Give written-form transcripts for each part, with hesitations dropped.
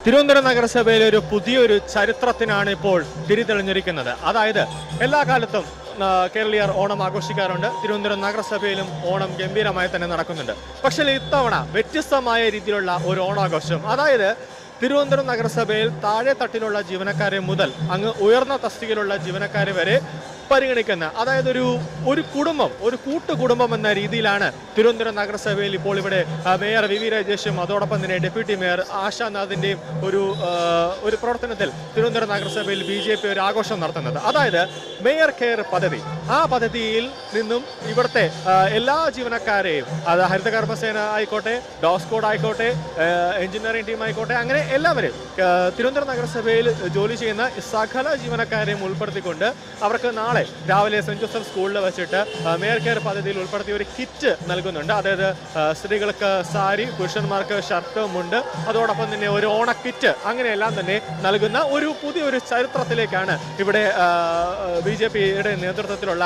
തിരുവനന്തപുരം നഗരസഭയിലെ ഒരു പുതിയൊരു ചരിത്രത്തിനാണ് ഇപ്പോൾ തിരിതെളിഞ്ഞിരിക്കുന്നത്. അതായത് എല്ലാ കാലത്തും കേരളീയർ ഓണം ആഘോഷിക്കാറുണ്ട്. തിരുവനന്തപുരം നഗരസഭയിലും ഓണം ഗംഭീരമായി തന്നെ നടക്കുന്നുണ്ട്. പക്ഷേ ഇത്തവണ വ്യത്യസ്തമായ രീതിയിലുള്ള ഒരു ഓണാഘോഷം, അതായത് തിരുവനന്തപുരം നഗരസഭയിൽ താഴെ തട്ടിലുള്ള ജീവനക്കാരെ മുതൽ അങ്ങ് ഉയർന്ന തസ്തികയിലുള്ള ജീവനക്കാരെ വരെ പരിഗണിക്കുന്ന, അതായത് ഒരു കുടുംബം, ഒരു കൂട്ടുകുടുംബം എന്ന രീതിയിലാണ് തിരുവനന്തപുരം നഗരസഭയിൽ ഇപ്പോൾ ഇവിടെ മേയർ വി വി രാജേഷും അതോടൊപ്പം തന്നെ ഡെപ്യൂട്ടി മേയർ ആശാനാഥിന്റെയും ഒരു പ്രവർത്തനത്തിൽ തിരുവനന്തപുരം നഗരസഭയിൽ BJP ഒരു ആഘോഷം നടത്തുന്നത്. അതായത് മേയർ കെയർ പദ്ധതി. ആ പദ്ധതിയിൽ നിന്നും ഇവിടുത്തെ എല്ലാ ജീവനക്കാരെയും, അത് ഹരിതകർമ്മസേന ആയിക്കോട്ടെ, ഡോസ്കോഡ് ആയിക്കോട്ടെ, എഞ്ചിനീയറിംഗ് ടീം ആയിക്കോട്ടെ, അങ്ങനെ എല്ലാവരും തിരുവനന്തപുരം നഗരസഭയിൽ ജോലി ചെയ്യുന്ന സകല ജീവനക്കാരെയും ഉൾപ്പെടുത്തിക്കൊണ്ട് അവർക്ക് നാളെ രാവിലെ സെന്റ് ജോസഫ് സ്കൂളിൽ വെച്ചിട്ട് മേയർ കെയർ പദ്ധതിയിൽ ഉൾപ്പെടുത്തിയ ഒരു കിറ്റ് നൽകുന്നുണ്ട്. അതായത് സ്ത്രീകൾക്ക് സാരി, പുരുഷന്മാർക്ക് ഷർട്ട്, മുണ്ട്, അതോടൊപ്പം തന്നെ ഒരു ഓണ കിറ്റ്, അങ്ങനെയെല്ലാം തന്നെ നൽകുന്ന ഒരു പുതിയൊരു ചരിത്രത്തിലേക്കാണ് ഇവിടെ BJPയുടെ നേതൃത്വത്തിലുള്ള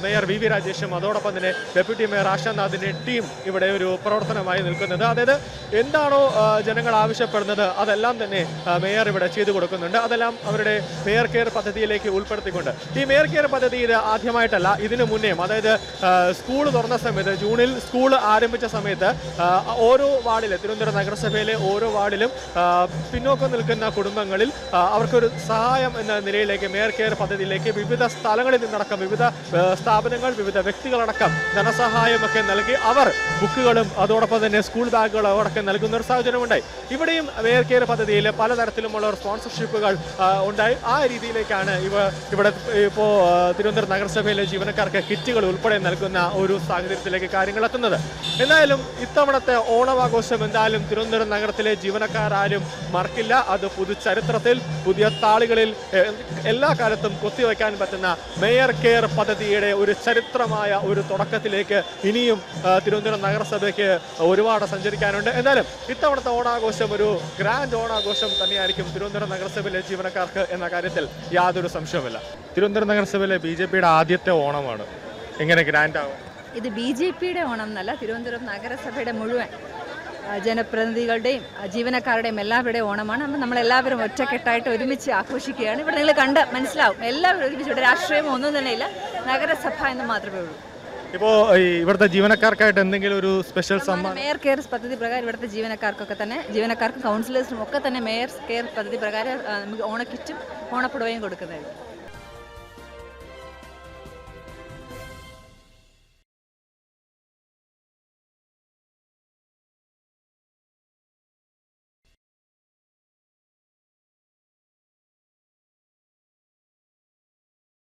മേയർ വി വി രാജേഷും അതോടൊപ്പം തന്നെ ഡെപ്യൂട്ടി മേയർ ആശാനാഥിന്റെ ടീം ഇവിടെ ഒരു പ്രവർത്തനമായി നിൽക്കുന്നത്. അതായത് എന്താണോ ജനങ്ങൾ ആവശ്യപ്പെടുന്നത് അതെല്ലാം തന്നെ മേയർ ഇവിടെ ചെയ്തു കൊടുക്കുന്നുണ്ട്. അതെല്ലാം അവരുടെ മേയർ കെയർ പദ്ധതിയിലേക്ക് ഉൾപ്പെടുത്തിക്കൊണ്ട്, ഈ മേയർ കെയർ പദ്ധതി ഇത് ആദ്യമായിട്ടല്ല, ഇതിനു മുന്നേയും, അതായത് സ്കൂൾ തുറന്ന സമയത്ത്, ജൂണിൽ സ്കൂൾ ആരംഭിച്ച സമയത്ത് ഓരോ വാർഡിലും, തിരുവനന്തപുരം നഗരസഭയിലെ ഓരോ വാർഡിലും പിന്നോക്കം നിൽക്കുന്ന കുടുംബങ്ങളിൽ അവർക്കൊരു സഹായം എന്ന നിലയിലേക്ക് മേയർ കെയർ പദ്ധതിയിലേക്ക് വിവിധ സ്ഥലങ്ങളിൽ നിന്നടക്കം, വിവിധ സ്ഥാപനങ്ങൾ, വിവിധ വ്യക്തികളടക്കം ധനസഹായമൊക്കെ നൽകി അവർ ബുക്കുകളും അതോടൊപ്പം തന്നെ സ്കൂൾ ബാഗുകളും അടക്കം നൽകുന്ന ഒരു സാഹചര്യമുണ്ടായി. ഇവിടെയും മേയർ കെയർ പദ്ധതിയിൽ പലതരത്തിലുമുള്ള സ്പോൺസർഷിപ്പുകൾ ഉണ്ടായി. ആ രീതിയിലേക്കാണ് ഇവിടെ ഇപ്പോൾ തിരുവനന്തപുരം നഗരസഭയിലെ ജീവനക്കാർക്ക് കിറ്റുകൾ ഉൾപ്പെടെ നൽകുന്ന ഒരു സാഹചര്യത്തിലേക്ക് കാര്യങ്ങൾ എത്തുന്നത്. എന്തായാലും ഇത്തവണത്തെ ഓണാഘോഷം എന്തായാലും തിരുവനന്തപുരം നഗരത്തിലെ ജീവനക്കാരും മറക്കില്ല. അത് പുതുചരിത്രത്തിൽ, പുതിയ താളുകളിൽ എല്ലാ കാലത്തും കുത്തിവെക്കാൻ പറ്റുന്ന മേയർ കെയർ പദ്ധതിയുടെ ഒരു ചരിത്രമായ ഒരു തുടക്കത്തിലേക്ക് ഇനിയും തിരുവനന്തപുരം നഗരസഭയ്ക്ക് ഒരുപാട് സഞ്ചരിക്കാനുണ്ട്. എന്തായാലും ഇത്തവണത്തെ ഓണാഘോഷം ഒരു ഗ്രാൻഡ് ഓണാഘോഷം തന്നെയായിരിക്കും തിരുവനന്തപുരം നഗരസഭയിലെ ജീവനക്കാർക്ക് എന്ന കാര്യത്തിൽ യാതൊരു സംശയവുമില്ല. തിരുവനന്തപുരം നഗരസഭയിലെ BJPയുടെ ആദ്യത്തെ ഓണമാണ്. എങ്ങനെ ഗ്രാൻഡ് ആവും? ഇത് BJPയുടെ ഓണം എന്നല്ല, തിരുവനന്തപുരം നഗരസഭയുടെ മുഴുവൻ ജനപ്രതിനിധികളുടെയും ജീവനക്കാരുടെയും എല്ലാവരുടെയും ഓണമാണ്. അപ്പം നമ്മളെല്ലാവരും ഒറ്റക്കെട്ടായിട്ട് ഒരുമിച്ച് ആഘോഷിക്കുകയാണ്. ഇവിടെ നിങ്ങൾ കണ്ട് മനസ്സിലാവും, എല്ലാവരും ഒരുമിച്ച്. ഇവിടെ രാഷ്ട്രീയമോ ഒന്നും തന്നെ ഇല്ല, നഗരസഭ എന്ന് മാത്രമേ ഉള്ളൂ. ഇപ്പോൾ ഇവിടുത്തെ ജീവനക്കാർക്കായിട്ട് എന്തെങ്കിലും ഒരു സ്പെഷ്യൽ സമ്മാനം? മേയർ കെയർ പദ്ധതി പ്രകാരം ഇവിടുത്തെ ജീവനക്കാർക്കും കൗൺസിലേഴ്സിനും ഒക്കെ തന്നെ മേയർ കെയർ പദ്ധതി പ്രകാരം നമുക്ക് ഓണക്കിറ്റും ഓണപ്പുടവയും കൊടുക്കുന്നതായിരിക്കും.